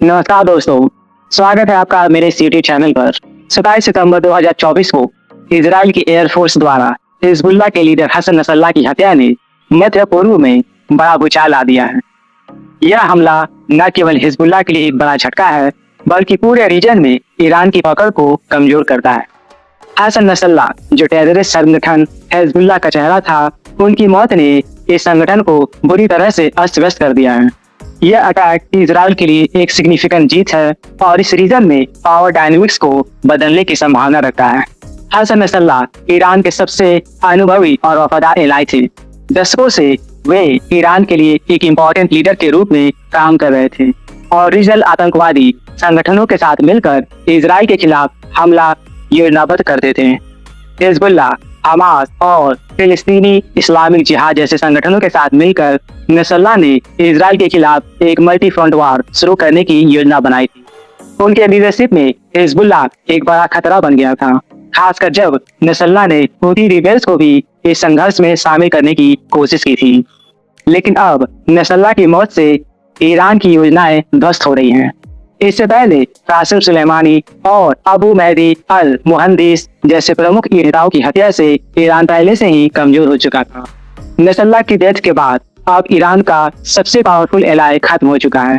नमस्कार दोस्तों, स्वागत है आपका मेरे इस यूट्यूब चैनल पर। 27 सितंबर 2024 को इजराइल की एयरफोर्स द्वारा हिजबुल्लाह के लीडर हसन नसरल्लाह की हत्या ने मध्य पूर्व में बड़ा भूचाल ला दिया है। यह हमला न केवल हिजबुल्लाह के लिए एक बड़ा झटका है, बल्कि पूरे रीजन में ईरान की पकड़ को कमजोर करता है। हसन नसरल्लाह, जो टेररिस्ट संगठन हिजबुल्लाह का चेहरा था, उनकी मौत ने इस संगठन को बुरी तरह से अस्त व्यस्त कर दिया है। यह अटैक इजराइल के लिए एक सिग्निफिकेंट जीत है और इस रीजन में पावर डायनेमिक्स को बदलने की संभावना रखता है। हसन नसरल्लाह ईरान के सबसे अनुभवी और वफादार एलाई थे। दशकों से वे ईरान के लिए एक इम्पोर्टेंट लीडर के रूप में काम कर रहे थे और रीजनल आतंकवादी संगठनों के साथ मिलकर इजराइल के खिलाफ हमला योजनाबद्ध करते थे। हिजबुल्लाह, हमास और फिलिस्तीनी इस्लामिक जिहाद जैसे संगठनों के साथ मिलकर नसरल्लाह ने इजराइल के खिलाफ एक मल्टी फ्रंट वार शुरू करने की योजना बनाई थी। उनके लीडरशिप में हिजबुल्लाह एक बड़ा खतरा बन गया था, खासकर जब नसरल्लाह ने हूथी रिबेल्स को भी इस संघर्ष में शामिल करने की कोशिश की थी। लेकिन अब नसरल्लाह की मौत से ईरान की योजनाएं ध्वस्त हो रही हैं। इससे पहले कासिम सुलेमानी और अबू महदी अल मुहंदिस जैसे प्रमुख नेताओं की हत्या से ईरान पहले से ही कमजोर हो चुका था। नसरल्लाह की डेथ के बाद अब ईरान का सबसे पावरफुल एलाई खत्म हो चुका है,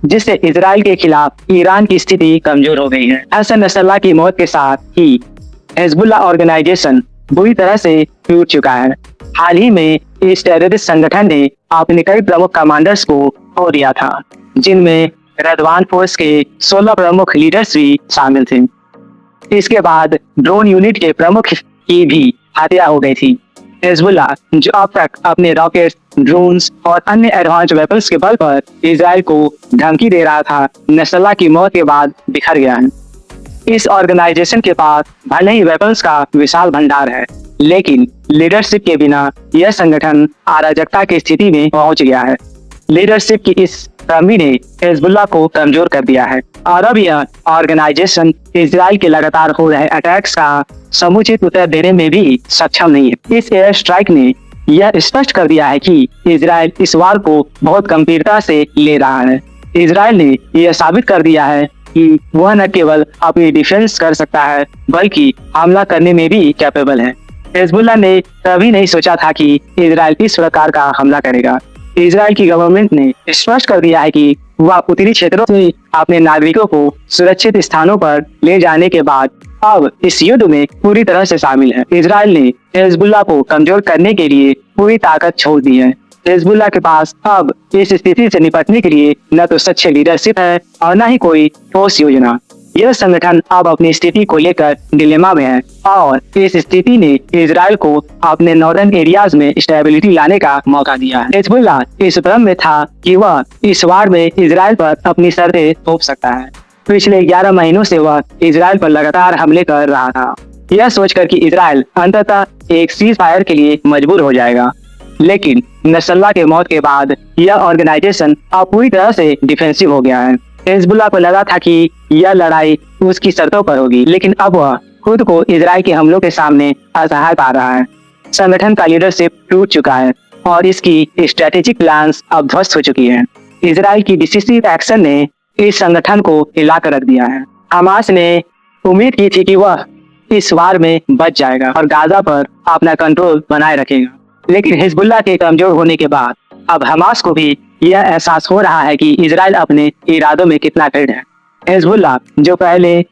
जिससे इजराइल के खिलाफ ईरान की स्थिति कमजोर हो गई है। हसन नसरल्लाह की मौत के साथ ही हिजबुल्लाह ऑर्गेनाइजेशन बुरी तरह से टूट चुका है। हाल ही में इस टेररिस्ट संगठन ने अपने कई प्रमुख कमांडर्स को खो दिया था, जिनमें रदवान फोर्स के 16 प्रमुख लीडर्स भी शामिल थे। इसके बाद ड्रोन यूनिट के प्रमुख की भी हत्या हो गई थी। हिजबुल्लाह, जो अब तक अपने रॉकेट, ड्रोन्स और अन्य एडवांस वेपन्स के बल पर इजराइल को धमकी दे रहा था, नसरल्लाह की मौत के बाद बिखर गया है। इस ऑर्गेनाइजेशन के पास भले ही वेपन्स का विशाल भंडार है, लेकिन लीडरशिप के बिना यह संगठन अराजकता की स्थिति में पहुंच गया है। लीडरशिप की इस कमी ने हिजबुल्लाह को कमजोर कर दिया है और अब यह ऑर्गेनाइजेशन इजराइल के लगातार हो रहे अटैक्स का समुचित उत्तर देने में भी सक्षम नहीं है। इस एयर स्ट्राइक ने यह स्पष्ट कर दिया है कि इजराइल इस वार को बहुत गंभीरता से ले रहा है। इजराइल ने यह साबित कर दिया है कि वह न केवल अपनी डिफेंस कर सकता है, बल्कि हमला करने में भी कैपेबल है। हिजबुल्लाह ने कभी नहीं सोचा था कि इजराइल इस प्रकार का हमला करेगा। इजराइल की गवर्नमेंट ने स्पष्ट कर दिया है कि वह उत्तरी क्षेत्रों से अपने नागरिकों को सुरक्षित स्थानों पर ले जाने के बाद अब इस युद्ध में पूरी तरह से शामिल है। इजराइल ने हिजबुल्लाह को कमजोर करने के लिए पूरी ताकत छोड़ दी है। हिजबुल्लाह के पास अब इस स्थिति से निपटने के लिए न तो सच्ची लीडरशिप है और न ही कोई ठोस योजना। यह संगठन अब अपनी स्थिति को लेकर डिलेमा में है और इस स्थिति ने इजराइल को अपने नॉर्दर्न एरियाज में स्टेबिलिटी लाने का मौका दिया है। हिजबुल्लाह इस भ्रम में था कि वह इस वार में इजराइल पर अपनी शर्तें थोप सकता है। पिछले 11 महीनों से वह इजराइल पर लगातार हमले कर रहा था, यह सोचकर कि इजराइल अंततः एक सीज फायर के लिए मजबूर हो जाएगा। लेकिन नसरल्लाह के मौत के बाद यह ऑर्गेनाइजेशन अब पूरी तरह से डिफेंसिव हो गया है। हिजबुल्लाह को लगा था कि यह लड़ाई उसकी शर्तों पर होगी, लेकिन अब वह खुद को इजराइल के हमलों के सामने असहाय पा रहा है। संगठन का लीडरशिप टूट चुका है और इसकी स्ट्रेटेजिक प्लान्स अब ध्वस्त हो चुकी है। इजराइल की डिसिसिव एक्शन ने इस संगठन को हिला कर रख दिया है। हमास ने उम्मीद की थी कि वह इस वार में बच जाएगा और गाजा पर अपना कंट्रोल बनाए रखेगा, लेकिन हिजबुल्लाह के कमजोर होने के बाद अब हमास को भी यह एहसास हो रहा है कि इजराइल अपने इरादों में कितना दृढ़ है। हिजबुल्लाह, जो पहले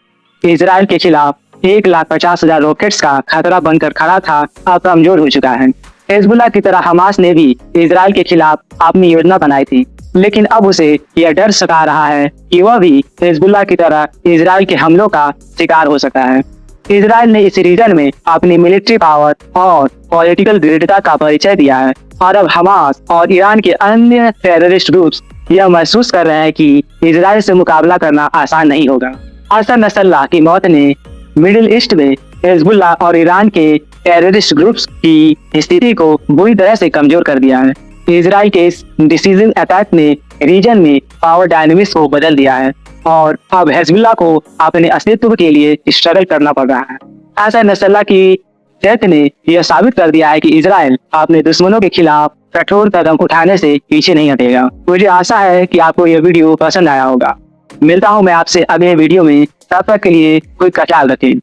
इजराइल के खिलाफ 1,50,000 रॉकेट्स का खतरा बनकर खड़ा था, अब कमजोर हो चुका है। हिजबुल्लाह की तरह हमास ने भी इजराइल के खिलाफ अपनी योजना बनाई थी, लेकिन अब उसे यह डर सता रहा है कि वह भी हिजबुल्लाह की तरह इजराइल के हमलों का शिकार हो सकता है। इजराइल ने इस रीजन में अपनी मिलिट्री पावर और पॉलिटिकल दृढ़ता का परिचय दिया है और अब हमास और ईरान के अन्य टेररिस्ट ग्रुप्स यह महसूस कर रहे हैं कि इजराइल से मुकाबला करना आसान नहीं होगा। हसन नसरल्लाह की मौत ने मिडिल ईस्ट में हिजबुल्लाह और ईरान के टेररिस्ट ग्रुप्स की स्थिति को बुरी तरह से कमजोर कर दिया है। इजराइल के इस डिसीजन अटैक ने रीजन में पावर डायनेमिक्स को बदल दिया है और अब हिजबुल्लाह को अपने अस्तित्व के लिए स्ट्रगल करना पड़ रहा है। हसन नसरल्लाह की डेथ ने यह साबित कर दिया है कि इजराइल अपने दुश्मनों के खिलाफ कठोर कदम उठाने से पीछे नहीं हटेगा। मुझे आशा है कि आपको यह वीडियो पसंद आया होगा। मिलता हूँ मैं आपसे अगले वीडियो में, तब तक के लिए कोई ख्याल रखें।